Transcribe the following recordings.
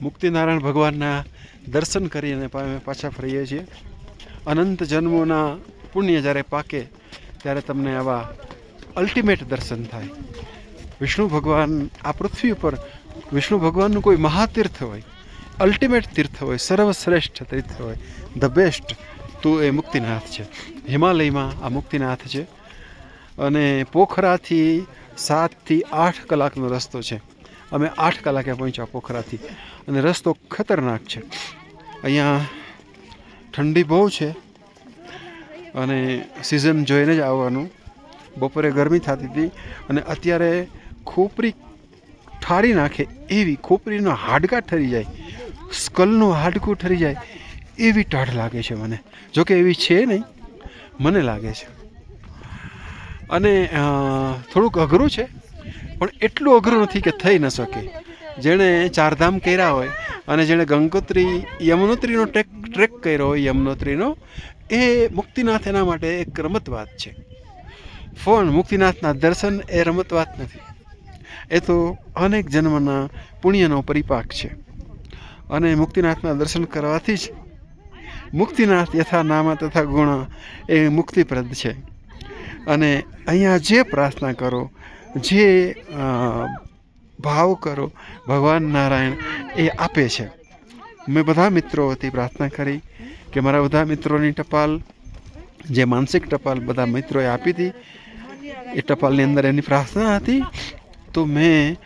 મુક્તિનારાયણ ભગવાનના દર્શન કરીને પાછા ફરીએ છીએ. અનંત જન્મોના પુણ્ય જ્યારે પાકે ત્યારે તમને આવા અલ્ટિમેટ દર્શન થાય. વિષ્ણુ ભગવાન આ પૃથ્વી ઉપર વિષ્ણુ ભગવાનનું કોઈ મહાતીર્થ હોય, અલ્ટિમેટ તીર્થ હોય, સર્વશ્રેષ્ઠ તીર્થ હોય, ધ બેસ્ટ, તો એ મુક્તિનાથ છે. હિમાલયમાં આ મુક્તિનાથ છે. અને પોખરાથી 7 થી 8 કલાકનો રસ્તો છે. અમે 8 કલાકે પહોંચ્યા પોખરાથી. અને રસ્તો ખતરનાક છે. અહીંયા ઠંડી બહુ છે અને સિઝન જોઈને જ આવવાનું. બપોરે ગરમી થતી હતી અને અત્યારે ખોપરી ઠારી નાખે એવી, ખોપરીનો હાડકાં ઠરી જાય, સ્કલનું હાડકું ઠરી જાય એવી ટાઢ લાગે છે મને. જોકે એવી છે નહીં, મને લાગે છે. અને થોડુંક અઘરું છે, પણ એટલું અઘરું નથી કે થઈ ન શકે. જેણે 4 ધામ કર્યા હોય અને જેણે ગંગોત્રી યમનોત્રીનો ટ્રેક કર્યો હોય, યમનોત્રીનો, એ મુક્તિનાથ એના માટે એક રમત વાત છે. પણ મુક્તિનાથના દર્શન એ રમત વાત નથી. એ તો અનેક જન્મના પુણ્યનો પરિપાક છે. અને મુક્તિનાથના દર્શન કરવાથી જ મુક્તિનાથ યથા નામ તથા ગુણ એ મુક્તિપ્રદ છે. અને અહીંયા જે પ્રાર્થના કરો, જે ભાવ કરો, ભગવાન નારાયણ એ આપે છે. મેં બધા મિત્રો વતી પ્રાર્થના કરી કે મારા બધા મિત્રોની ટપાલ, જે માનસિક ટપાલ બધા મિત્રોએ આપી હતી, એ ટપાલની અંદર એની પ્રાર્થના હતી. તો મેં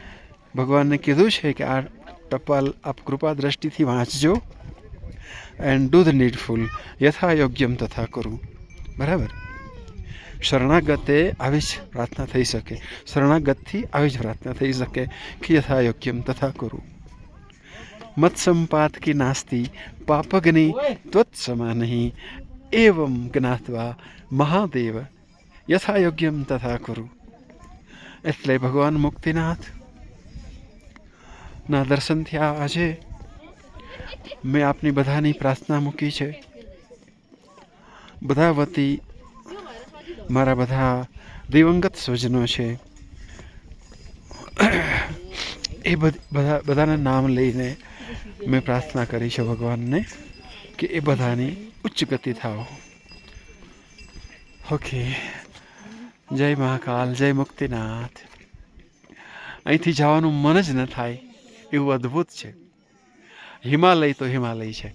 ભગવાનને કીધું છે કે આ ટપાલ આપ કૃપા દ્રષ્ટિથી વાંચજો એન્ડ ડુ ધ નીડફુલ, યથા યોગ્યમ તથા કરું. બરાબર? શરણાગતે આવી જ પ્રાર્થના થઈ શકે, શરણાગતથી આવી જ પ્રાર્થના થઈ શકે કે યથા યોગ્યમ તથા કરું. મત સંપાત કી નાસ્તી પાપગ્નિ ત્વત્સમા નહીં, એવમ જ્ઞાત્વા મહાદેવ યથા યોગ્યમ તથા કરું. એટલે ભગવાન મુક્તિનાથ ના દર્શન થયા. આજે મેં આપની બધાની પ્રાર્થના મૂકી છે. બધા વતી મારા બધા દિવંગત સ્વજનો છે, એ બધાના નામ લઈને મેં પ્રાર્થના કરી છે ભગવાનને કે એ બધાની ઉચ્ચ ગતિ થાવ. ઓકે, જય મહાકાલ, જય મુક્તિનાથ. અહીંથી જવાનું મન જ ન થાય એવું અદ્ભુત છે. હિમાલય તો હિમાલય છે.